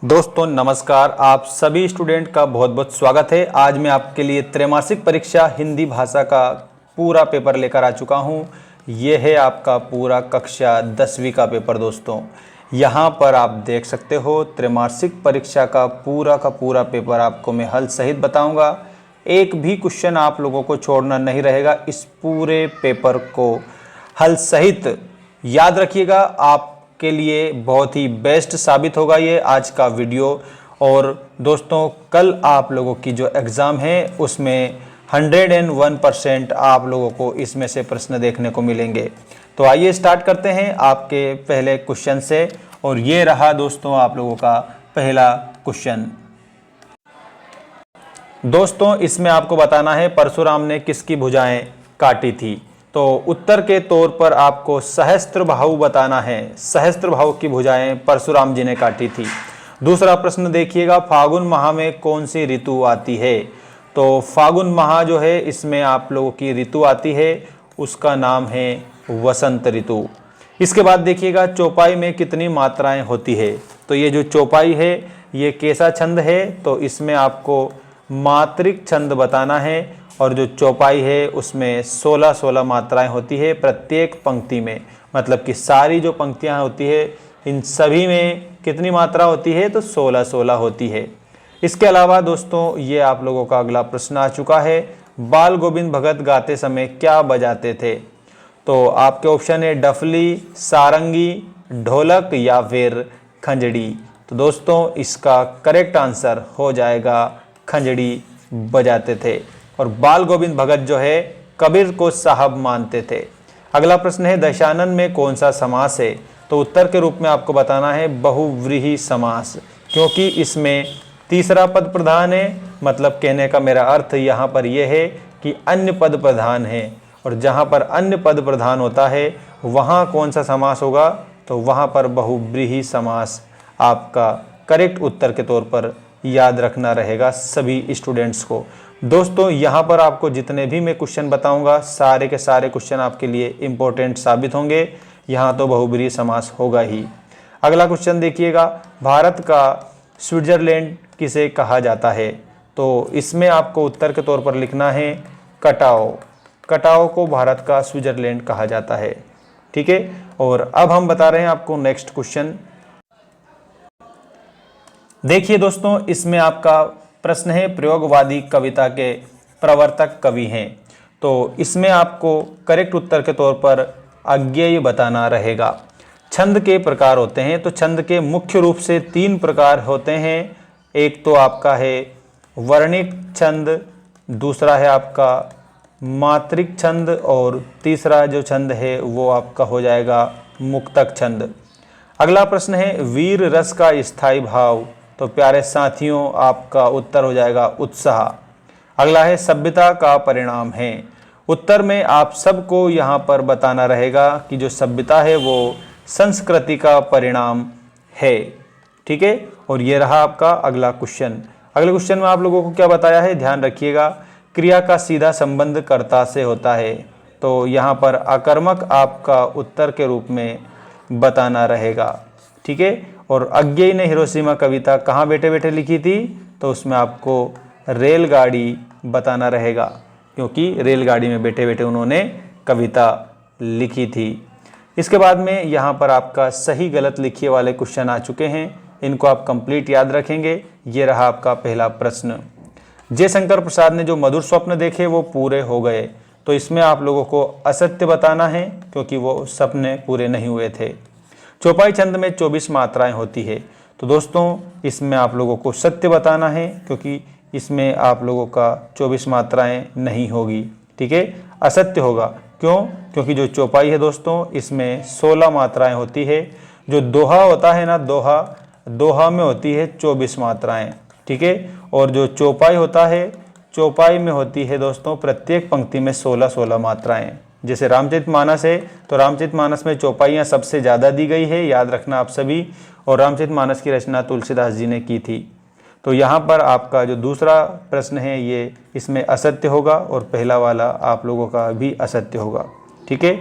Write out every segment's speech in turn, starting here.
दोस्तों नमस्कार, आप सभी स्टूडेंट का बहुत बहुत स्वागत है। आज मैं आपके लिए त्रैमासिक परीक्षा हिंदी भाषा का पूरा पेपर लेकर आ चुका हूं। ये है आपका पूरा कक्षा 10वीं का पेपर। दोस्तों यहां पर आप देख सकते हो त्रैमासिक परीक्षा का पूरा पेपर आपको मैं हल सहित बताऊंगा। एक भी क्वेश्चन आप लोगों को छोड़ना नहीं रहेगा। इस पूरे पेपर को हल सहित याद रखिएगा, आपके लिए बहुत ही बेस्ट साबित होगा ये आज का वीडियो। और दोस्तों कल आप लोगों की जो एग्ज़ाम है उसमें 101% आप लोगों को इसमें से प्रश्न देखने को मिलेंगे। तो आइए स्टार्ट करते हैं आपके पहले क्वेश्चन से। और ये रहा दोस्तों आप लोगों का पहला क्वेश्चन। दोस्तों इसमें आपको बताना है परशुराम ने किसकी भुजाएं काटी थी। तो उत्तर के तौर पर आपको सहस्त्रबाहु बताना है। सहस्त्रबाहु की भुजाएं परशुराम जी ने काटी थी। दूसरा प्रश्न देखिएगा, फागुन माह में कौन सी ऋतु आती है। तो फागुन माह जो है इसमें आप लोगों की ऋतु आती है, उसका नाम है वसंत ऋतु। इसके बाद देखिएगा चौपाई में कितनी मात्राएं होती है। तो ये जो चौपाई है ये कैसा छंद है, तो इसमें आपको मात्रिक छंद बताना है। और जो चौपाई है उसमें 16 मात्राएं होती है प्रत्येक पंक्ति में, मतलब कि सारी जो पंक्तियां होती है इन सभी में कितनी मात्रा होती है, तो 16 होती है। इसके अलावा दोस्तों ये आप लोगों का अगला प्रश्न आ चुका है, बाल गोविंद भगत गाते समय क्या बजाते थे। तो आपके ऑप्शन है डफली, सारंगी, ढोलक या फिर खंजड़ी। तो दोस्तों इसका करेक्ट आंसर हो जाएगा खंजड़ी बजाते थे। और बाल गोविंद भगत जो है कबीर को साहब मानते थे। अगला प्रश्न है दशानन में कौन सा समास है। तो उत्तर के रूप में आपको बताना है बहुव्रीहि समास, क्योंकि इसमें तीसरा पद प्रधान है। मतलब कहने का मेरा अर्थ यहाँ पर यह है कि अन्य पद प्रधान है, और जहाँ पर अन्य पद प्रधान होता है वहाँ कौन सा समास होगा, तो वहाँ पर बहुव्रीहि समास आपका करेक्ट उत्तर के तौर पर याद रखना रहेगा सभी स्टूडेंट्स को। दोस्तों यहाँ पर आपको जितने भी मैं क्वेश्चन बताऊंगा सारे के सारे क्वेश्चन आपके लिए इम्पोर्टेंट साबित होंगे। यहाँ तो बहुब्रीहि समास होगा ही। अगला क्वेश्चन देखिएगा, भारत का स्विट्जरलैंड किसे कहा जाता है। तो इसमें आपको उत्तर के तौर पर लिखना है कटाओ। कटाओ को भारत का स्विट्जरलैंड कहा जाता है। ठीक है। और अब हम बता रहे हैं आपको नेक्स्ट क्वेश्चन। देखिए दोस्तों इसमें आपका प्रश्न है प्रयोगवादी कविता के प्रवर्तक कवि हैं। तो इसमें आपको करेक्ट उत्तर के तौर पर अज्ञेय बताना रहेगा। छंद के प्रकार होते हैं, तो छंद के मुख्य रूप से 3 प्रकार होते हैं। एक तो आपका है वर्णिक छंद, दूसरा है आपका मात्रिक छंद, और तीसरा जो छंद है वो आपका हो जाएगा मुक्तक छंद। अगला प्रश्न है वीर रस का स्थायी भाव। तो प्यारे साथियों आपका उत्तर हो जाएगा उत्साह। अगला है सभ्यता का परिणाम है। उत्तर में आप सबको यहाँ पर बताना रहेगा कि जो सभ्यता है वो संस्कृति का परिणाम है। ठीक है। और ये रहा आपका अगला क्वेश्चन। अगले क्वेश्चन में आप लोगों को क्या बताया है, ध्यान रखिएगा। क्रिया का सीधा संबंध कर्ता से होता है। तो यहाँ पर आकर्मक आपका उत्तर के रूप में बताना रहेगा। ठीक है। और अज्ञेय ने हिरोशिमा कविता कहाँ बैठे बैठे लिखी थी, तो उसमें आपको रेलगाड़ी बताना रहेगा, क्योंकि रेलगाड़ी में बैठे बैठे उन्होंने कविता लिखी थी। इसके बाद में यहाँ पर आपका सही गलत लिखिए वाले क्वेश्चन आ चुके हैं। इनको आप कंप्लीट याद रखेंगे। ये रहा आपका पहला प्रश्न, जयशंकर प्रसाद ने जो मधुर स्वप्न देखे वो पूरे हो गए। तो इसमें आप लोगों को असत्य बताना है, क्योंकि वो सपने पूरे नहीं हुए थे। चौपाई छंद में 24 मात्राएं होती है। तो दोस्तों इसमें आप लोगों को सत्य बताना है, क्योंकि इसमें आप लोगों का 24 मात्राएं नहीं होगी। ठीक है, असत्य होगा। क्यों? क्योंकि जो चौपाई है दोस्तों इसमें 16 मात्राएं होती है। जो दोहा होता है ना, दोहा में होती है 24 मात्राएं। ठीक है। और जो चौपाई होता है, चौपाई में होती है दोस्तों प्रत्येक पंक्ति में 16 मात्राएं। जैसे रामचरितमानस है, तो रामचरितमानस में चौपाइयाँ सबसे ज़्यादा दी गई है, याद रखना आप सभी। और रामचरितमानस की रचना तुलसीदास जी ने की थी। तो यहाँ पर आपका जो दूसरा प्रश्न है ये इसमें असत्य होगा, और पहला वाला आप लोगों का भी असत्य होगा। ठीक है।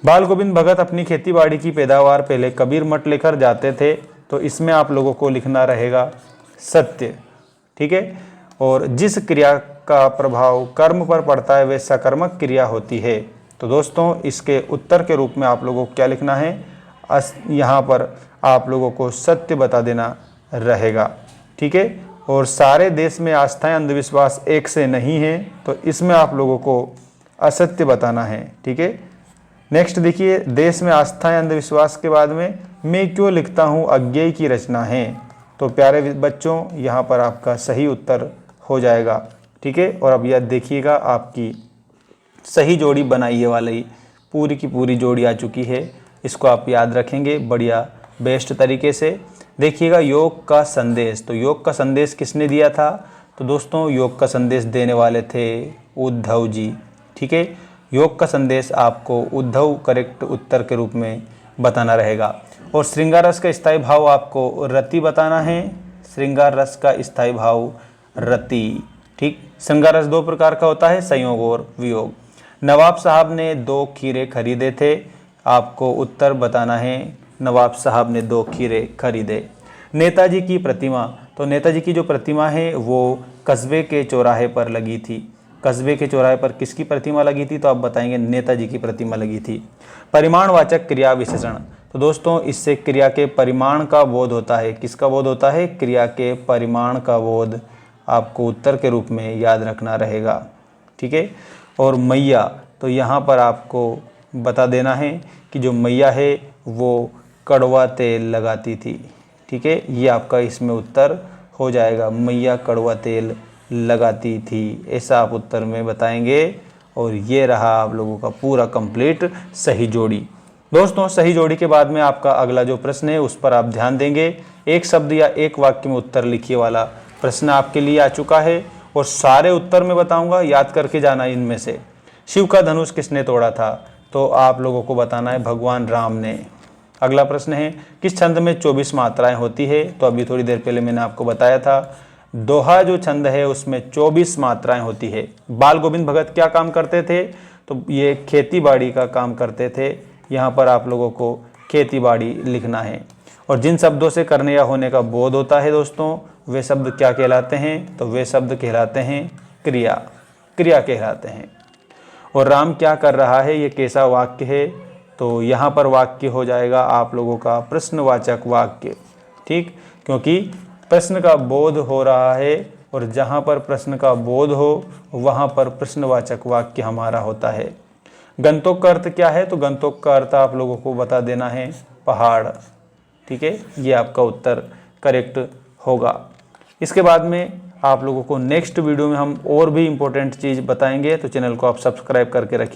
बाल गोविंद भगत अपनी खेती बाड़ी की पैदावार पहले कबीर मठ लेकर जाते थे। तो इसमें आप लोगों को लिखना रहेगा सत्य। ठीक है, और जिस क्रिया का प्रभाव कर्म पर पड़ता है वह सकर्मक क्रिया होती है। तो दोस्तों इसके उत्तर के रूप में आप लोगों को क्या लिखना है, यहाँ पर आप लोगों को सत्य बता देना रहेगा। ठीक है, और सारे देश में आस्थाएं अंधविश्वास एक से नहीं है, तो इसमें आप लोगों को असत्य बताना है। ठीक है, नेक्स्ट देखिए, देश में आस्थाएं अंधविश्वास के बाद में मैं क्यों लिखता हूँ अज्ञेय की रचना है। तो प्यारे बच्चों यहाँ पर आपका सही उत्तर हो जाएगा। ठीक है, और अब यह देखिएगा आपकी सही जोड़ी बनाई ये वाली पूरी की पूरी जोड़ी आ चुकी है। इसको आप याद रखेंगे बढ़िया बेस्ट तरीके से। देखिएगा योग का संदेश, तो योग का संदेश किसने दिया था, तो दोस्तों योग का संदेश देने वाले थे उद्धव जी। ठीक है, योग का संदेश आपको उद्धव करेक्ट उत्तर के रूप में बताना रहेगा। और श्रृंगार रस का स्थायी भाव आपको रति बताना है। श्रृंगार रस का स्थायी भाव रति। ठीक, श्रृंगार रस दो प्रकार का होता है, संयोग और वियोग। नवाब साहब ने 2 खीरे खरीदे थे, आपको उत्तर बताना है नवाब साहब ने 2 खीरे खरीदे। नेताजी की प्रतिमा, तो नेताजी की जो प्रतिमा है वो कस्बे के चौराहे पर लगी थी। कस्बे के चौराहे पर किसकी प्रतिमा लगी थी, तो आप बताएंगे नेताजी की प्रतिमा लगी थी। परिमाणवाचक क्रिया विशेषण, तो दोस्तों इससे क्रिया के परिमाण का बोध होता है। किसका बोध होता है, क्रिया के परिमाण का बोध आपको उत्तर के रूप में याद रखना रहेगा। ठीक है, और मैया, तो यहाँ पर आपको बता देना है कि जो मैया है वो कड़वा तेल लगाती थी। ठीक है, ये आपका इसमें उत्तर हो जाएगा, मैया कड़वा तेल लगाती थी, ऐसा आप उत्तर में बताएंगे। और ये रहा आप लोगों का पूरा कंप्लीट सही जोड़ी। दोस्तों सही जोड़ी के बाद में आपका अगला जो प्रश्न है उस पर आप ध्यान देंगे। एक शब्द या एक वाक्य में उत्तर लिखिए वाला प्रश्न आपके लिए आ चुका है, और सारे उत्तर में बताऊंगा, याद करके जाना इनमें से। शिव का धनुष किसने तोड़ा था, तो आप लोगों को बताना है भगवान राम ने। अगला प्रश्न है किस छंद में 24 मात्राएं होती है, तो अभी थोड़ी देर पहले मैंने आपको बताया था दोहा जो छंद है उसमें 24 मात्राएं होती है। बाल गोविंद भगत क्या काम करते थे, तो ये खेती बाड़ी का काम करते थे। यहाँ पर आप लोगों को खेती बाड़ी लिखना है। और जिन शब्दों से करने या होने का बोध होता है दोस्तों वे शब्द क्या कहलाते हैं, तो वे शब्द कहलाते हैं क्रिया, क्रिया कहलाते हैं। और राम क्या कर रहा है ये कैसा वाक्य है, तो यहाँ पर वाक्य हो जाएगा आप लोगों का प्रश्नवाचक वाक्य। ठीक, क्योंकि प्रश्न का बोध हो रहा है, और जहाँ पर प्रश्न का बोध हो वहाँ पर प्रश्नवाचक वाक्य हमारा होता है। गंतोक का अर्थ क्या है, तो गंतोक का अर्थ आप लोगों को बता देना है पहाड़। ठीक है, ये आपका उत्तर करेक्ट होगा। इसके बाद में आप लोगों को नेक्स्ट वीडियो में हम और भी इम्पोर्टेंट चीज़ बताएंगे, तो चैनल को आप सब्सक्राइब करके रखिए।